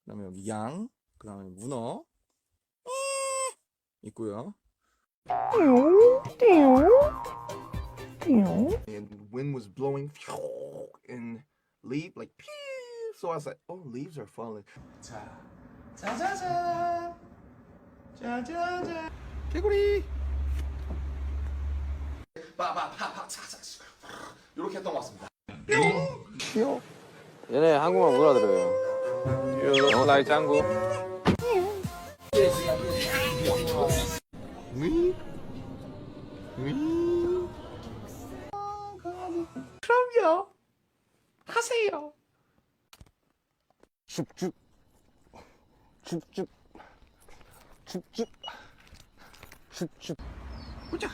그다음에 여기 양, 그다음에 문어 있고요. And wind was blowing and leaf like so I was like, oh, leaves are falling. 자, 짜자잔, 짜자잔, 개구리. 빠바바바 차차 이렇게 했던 것 같습니다. 귀여워. 얘네 한국말 못 알아들어요. You look like 짱구. 그럼요. 하세요. 줍줍. 줍줍. 줍줍. 줍줍. 보자.